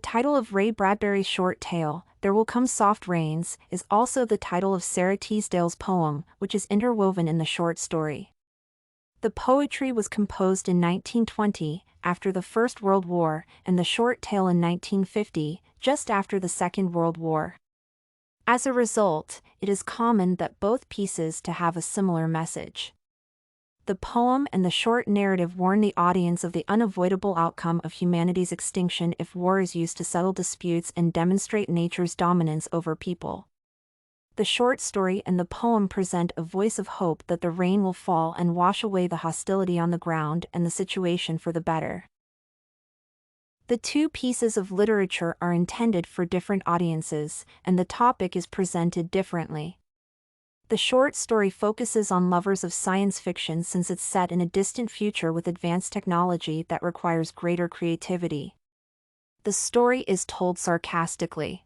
title of Ray Bradbury's short tale, There Will Come Soft Rains, is also the title of Sara Teasdale's poem, which is interwoven in the short story. The poetry was composed in 1920, after the First World War, and the short tale in 1950, just after the Second World War. As a result, it is common that both pieces to have a similar message. The poem and the short narrative warn the audience of the unavoidable outcome of humanity's extinction if war is used to settle disputes and demonstrate nature's dominance over people. The short story and the poem present a voice of hope that the rain will fall and wash away the hostility on the ground and the situation for the better. The two pieces of literature are intended for different audiences, and the topic is presented differently. The short story focuses on lovers of science fiction since it's set in a distant future with advanced technology that requires greater creativity. The story is told sarcastically.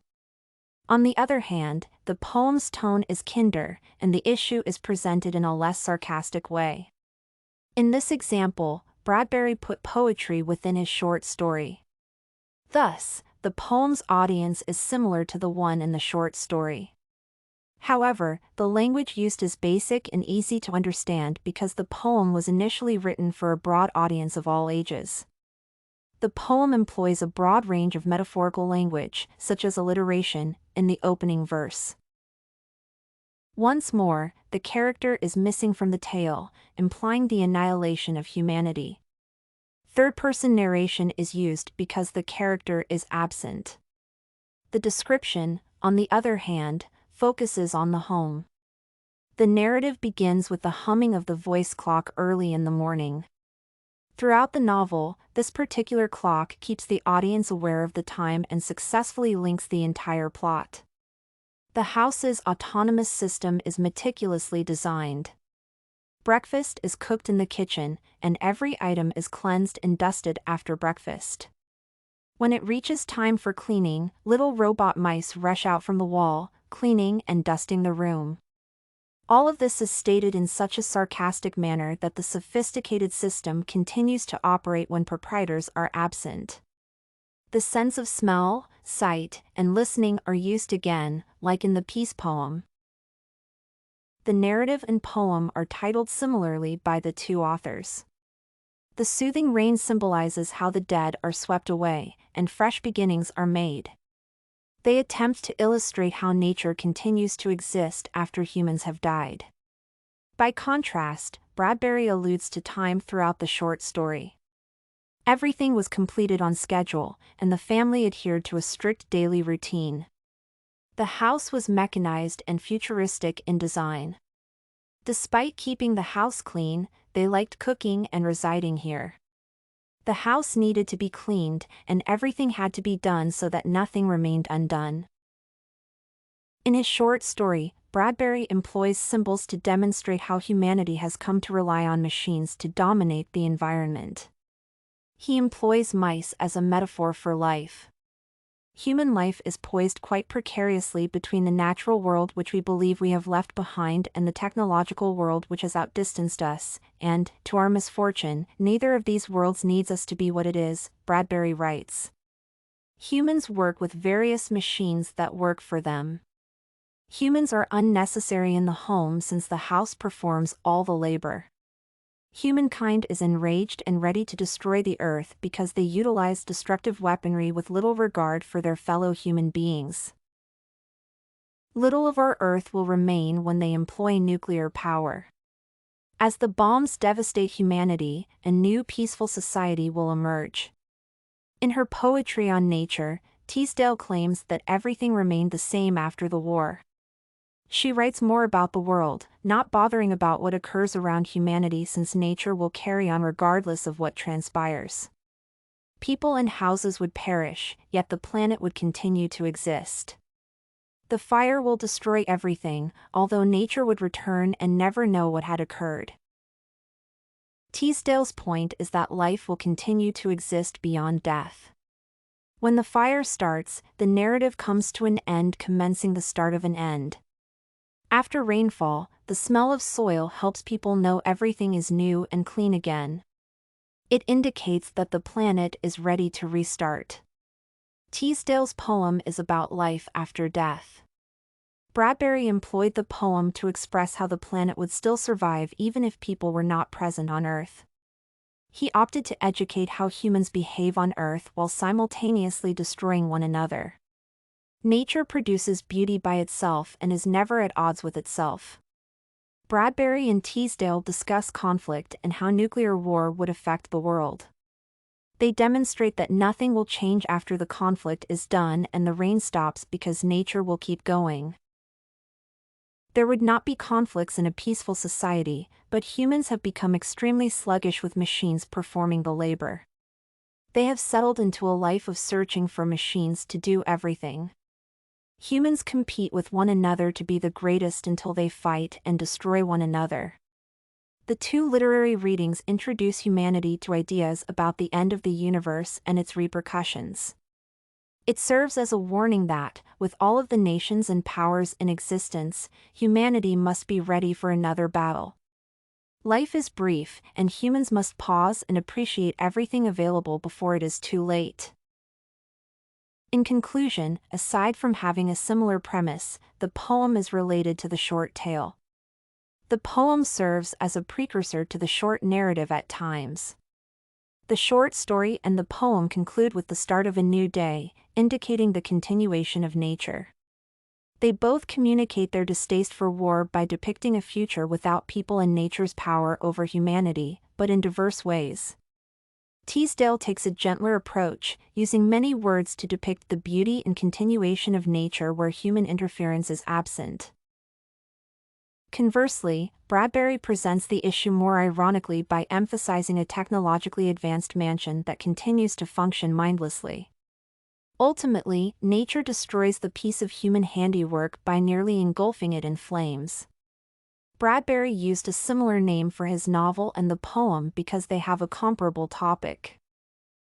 On the other hand, the poem's tone is kinder, and the issue is presented in a less sarcastic way. In this example, Bradbury put poetry within his short story. Thus, the poem's audience is similar to the one in the short story. However, the language used is basic and easy to understand because the poem was initially written for a broad audience of all ages. The poem employs a broad range of metaphorical language, such as alliteration, in the opening verse. Once more, the character is missing from the tale, implying the annihilation of humanity. Third-person narration is used because the character is absent. The description, on the other hand, focuses on the home. The narrative begins with the humming of the voice clock early in the morning. Throughout the novel, this particular clock keeps the audience aware of the time and successfully links the entire plot. The house's autonomous system is meticulously designed. Breakfast is cooked in the kitchen, and every item is cleansed and dusted after breakfast. When it reaches time for cleaning, little robot mice rush out from the wall, cleaning and dusting the room. All of this is stated in such a sarcastic manner that the sophisticated system continues to operate when proprietors are absent. The sense of smell, sight, and listening are used again, like in the peace poem. The narrative and poem are titled similarly by the two authors. The soothing rain symbolizes how the dead are swept away, and fresh beginnings are made. They attempt to illustrate how nature continues to exist after humans have died. By contrast, Bradbury alludes to time throughout the short story. Everything was completed on schedule, and the family adhered to a strict daily routine. The house was mechanized and futuristic in design. Despite keeping the house clean, they liked cooking and residing here. The house needed to be cleaned, and everything had to be done so that nothing remained undone. In his short story, Bradbury employs symbols to demonstrate how humanity has come to rely on machines to dominate the environment. He employs mice as a metaphor for life. Human life is poised quite precariously between the natural world which we believe we have left behind and the technological world which has outdistanced us, and, to our misfortune, neither of these worlds needs us to be what it is, Bradbury writes. Humans work with various machines that work for them. Humans are unnecessary in the home since the house performs all the labor. Humankind is enraged and ready to destroy the earth because they utilize destructive weaponry with little regard for their fellow human beings. Little of our earth will remain when they employ nuclear power. As the bombs devastate humanity, a new peaceful society will emerge. In her poetry on nature, Teasdale claims that everything remained the same after the war. She writes more about the world, not bothering about what occurs around humanity since nature will carry on regardless of what transpires. People and houses would perish, yet the planet would continue to exist. The fire will destroy everything, although nature would return and never know what had occurred. Teasdale's point is that life will continue to exist beyond death. When the fire starts, the narrative comes to an end, commencing the start of an end. After rainfall, the smell of soil helps people know everything is new and clean again. It indicates that the planet is ready to restart. Teasdale's poem is about life after death. Bradbury employed the poem to express how the planet would still survive even if people were not present on Earth. He opted to educate how humans behave on Earth while simultaneously destroying one another. Nature produces beauty by itself and is never at odds with itself. Bradbury and Teasdale discuss conflict and how nuclear war would affect the world. They demonstrate that nothing will change after the conflict is done and the rain stops because nature will keep going. There would not be conflicts in a peaceful society, but humans have become extremely sluggish with machines performing the labor. They have settled into a life of searching for machines to do everything. Humans compete with one another to be the greatest until they fight and destroy one another. The two literary readings introduce humanity to ideas about the end of the universe and its repercussions. It serves as a warning that, with all of the nations and powers in existence, humanity must be ready for another battle. Life is brief, and humans must pause and appreciate everything available before it is too late. In conclusion, aside from having a similar premise, the poem is related to the short tale. The poem serves as a precursor to the short narrative at times. The short story and the poem conclude with the start of a new day, indicating the continuation of nature. They both communicate their distaste for war by depicting a future without people and nature's power over humanity, but in diverse ways. Teasdale takes a gentler approach, using many words to depict the beauty and continuation of nature where human interference is absent. Conversely, Bradbury presents the issue more ironically by emphasizing a technologically advanced mansion that continues to function mindlessly. Ultimately, nature destroys the piece of human handiwork by nearly engulfing it in flames. Bradbury used a similar name for his novel and the poem because they have a comparable topic.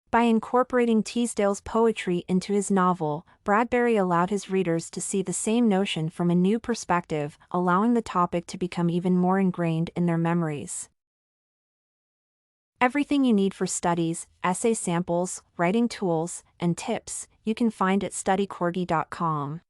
By incorporating Teasdale's poetry into his novel, Bradbury allowed his readers to see the same notion from a new perspective, allowing the topic to become even more ingrained in their memories. Everything you need for studies, essay samples, writing tools, and tips, you can find at studycorgi.com.